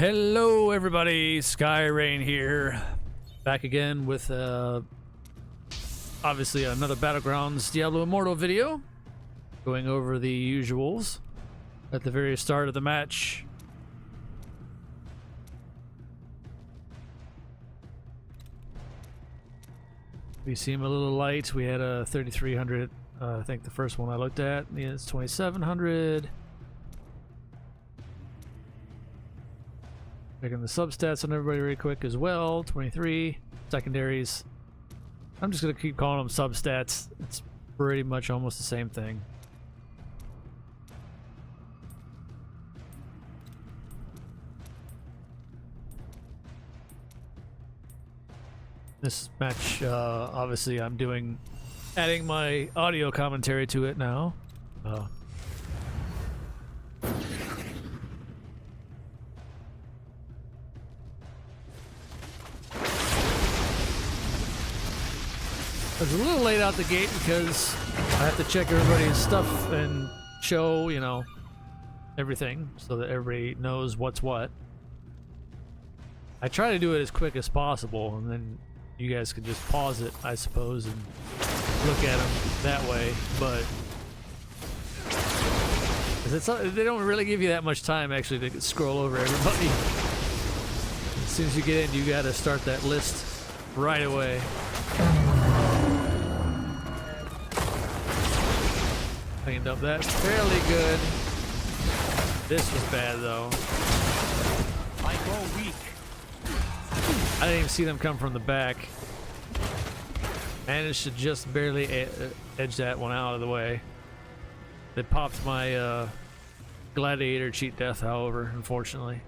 Hello everybody, Sky Rain here, back again with obviously another Battlegrounds Diablo Immortal video, going over the usuals at the very start of the match. We seem a little light. We had a 3300, I think the first one I looked at. Yeah, it's 2700. Checking the substats on everybody really quick as well. 23 secondaries. I'm just gonna keep calling them substats. It's pretty much almost the same thing. This match, obviously I'm adding my audio commentary to it now. I was a little late out the gate because I have to check everybody's stuff and show, you know, everything so that everybody knows what's what. I try to do it as quick as possible, and then you guys can just pause it, I suppose, and look at them that way, but they don't really give you that much time actually to scroll over everybody. As soon as you get in, you gotta start that list right away. Cleaned up that fairly good. This was bad though. I go weak. I didn't even see them come from the back. Managed to just barely edge that one out of the way. They popped my gladiator cheat death, however, unfortunately.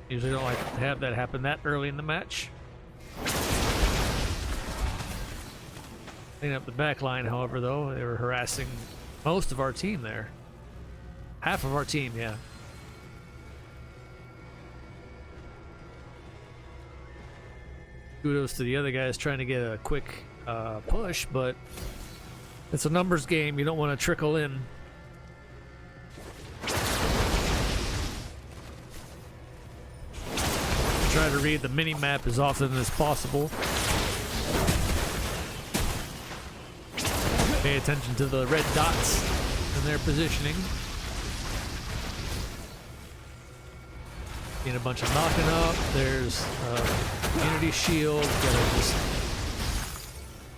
Usually don't like to have that happen that early in the match. Clean up the back line, however, though. They were harassing most of our team there. Half of our team, yeah. Kudos to the other guys trying to get a quick push, but it's a numbers game. You don't want to trickle in. Try to read the mini map as often as possible. Pay attention to the red dots and their positioning. Getting a bunch of knocking up. There's immunity shield. Gotta just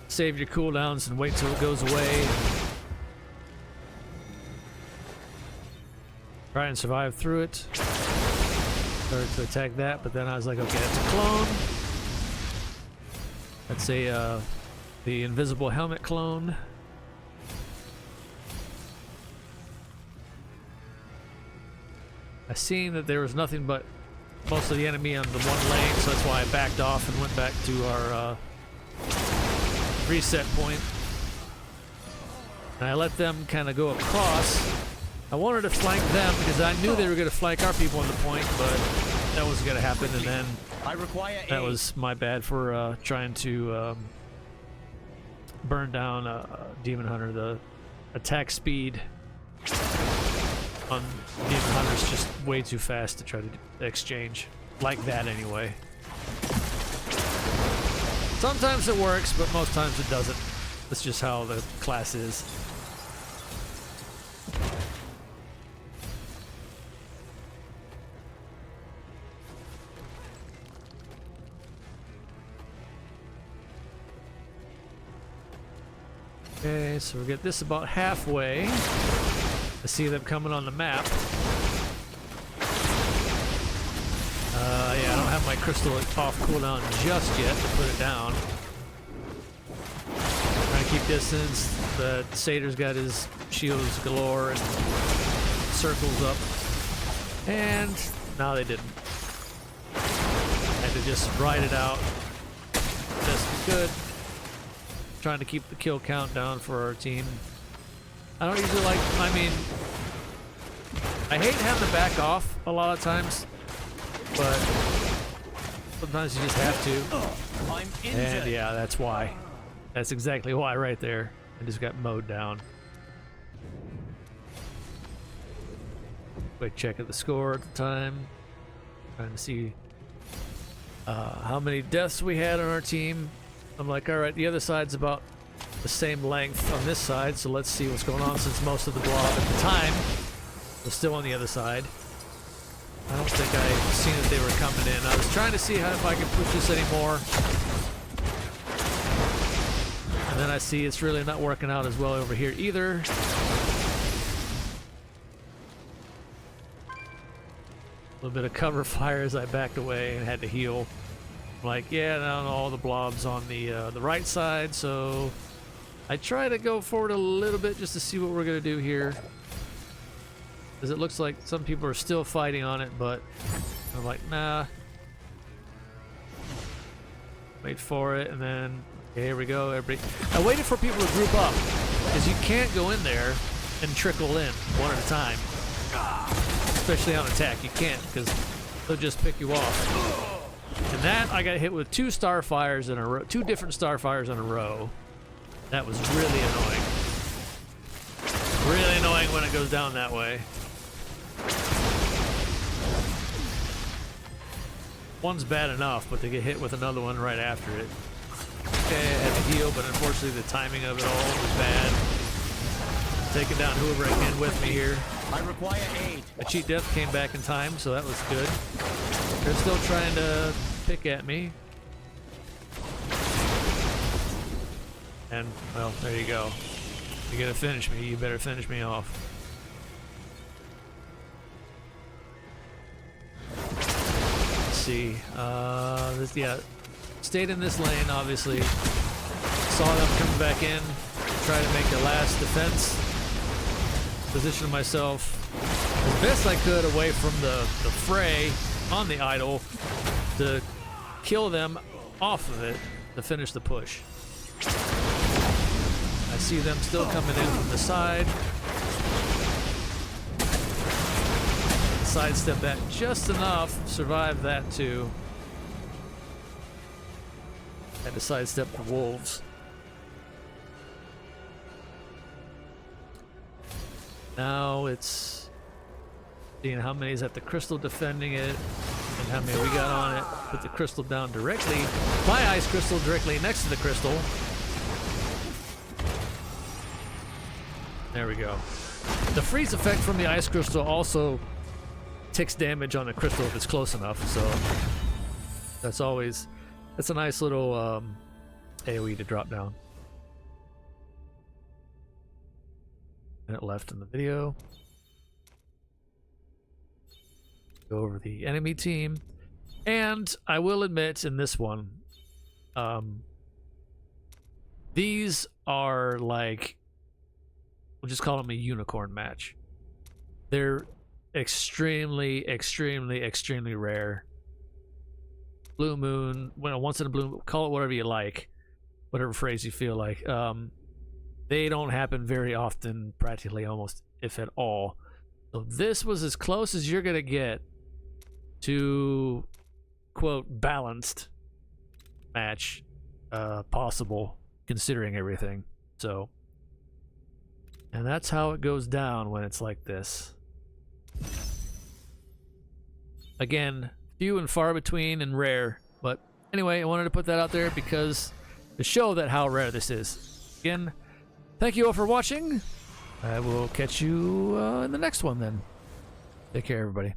save your cooldowns and wait till it goes away. Try and survive through it. Started to attack that, but then I was like, okay, that's a clone. That's the invisible helmet clone. I seen that there was nothing but most of the enemy on the one lane, so that's why I backed off and went back to our reset point. And I let them kind of go across. I wanted to flank them because I knew they were going to flank our people on the point, but that wasn't going to happen, and then that was my bad for trying to burn down Demon Hunter. The attack speed on Demon Hunter's just way too fast to try to exchange like that anyway. Sometimes it works, but most times it doesn't. That's just how the class is. Okay, so we get this about halfway. I see them coming on the map. Yeah, I don't have my crystal off cooldown just yet to put it down. Trying to keep distance. The satyr's got his shields galore and circles up. And now they didn't. Had to just ride it out best we could. Trying to keep the kill count down for our team. I don't usually like, I mean, I hate having to back off a lot of times, but sometimes you just have to. I'm injured. And yeah, that's why. That's exactly why right there. I just got mowed down. Quick check of the score at the time. Trying to see how many deaths we had on our team. I'm like, all right, the other side's about the same length on this side, so let's see what's going on since most of the blob at the time was still on the other side. I don't think I seen that they were coming in. I was trying to see if I could push this anymore. And then I see it's really not working out as well over here either. A little bit of cover fire as I backed away and had to heal. I'm like, yeah, now all the blobs on the right side, so I try to go forward a little bit just to see what we're gonna do here. Because it looks like some people are still fighting on it, but I'm like, nah. Wait for it, and then, okay, here we go, everybody. I waited for people to group up, because you can't go in there and trickle in one at a time. Especially on attack, you can't, because they'll just pick you off. And that, I got hit with two different starfires in a row. That was really annoying. Really annoying when it goes down that way. One's bad enough, but they get hit with another one right after it. Okay, I had to heal, but unfortunately the timing of it all was bad. Taking down whoever I can with me here. I require aid. A cheat death came back in time, so that was good. They're still trying to pick at me. And, well, there you go. You're gonna finish me, you better finish me off. See, yeah, stayed in this lane, obviously. Saw them coming back in, try to make a last defense. Positioned myself as best I could away from the fray on the idol to kill them off of it to finish the push. I see them still coming in from the side. Sidestep that just enough, survive that too. Had to sidestep the wolves. Now it's seeing how many's at the crystal defending it and how many we got on it. Put the crystal down directly, my ice crystal directly next to the crystal. There we go. The freeze effect from the ice crystal also takes damage on the crystal if it's close enough, so that's a nice little AoE to drop down. Minute left in the video. Go over the enemy team, and I will admit in this one, these are like, we'll just call them a unicorn match. They're extremely rare. Blue moon, well, once in a blue moon, call it whatever you like, whatever phrase you feel like. They don't happen very often, practically almost, if at all. So this was as close as you're gonna get to, quote, balanced match possible, considering everything. So, and that's how it goes down when it's like this. Again, few and far between and rare, but anyway, I wanted to put that out there because to show that how rare this is. Again, thank you all for watching. I will catch you in the next one then. Take care, everybody.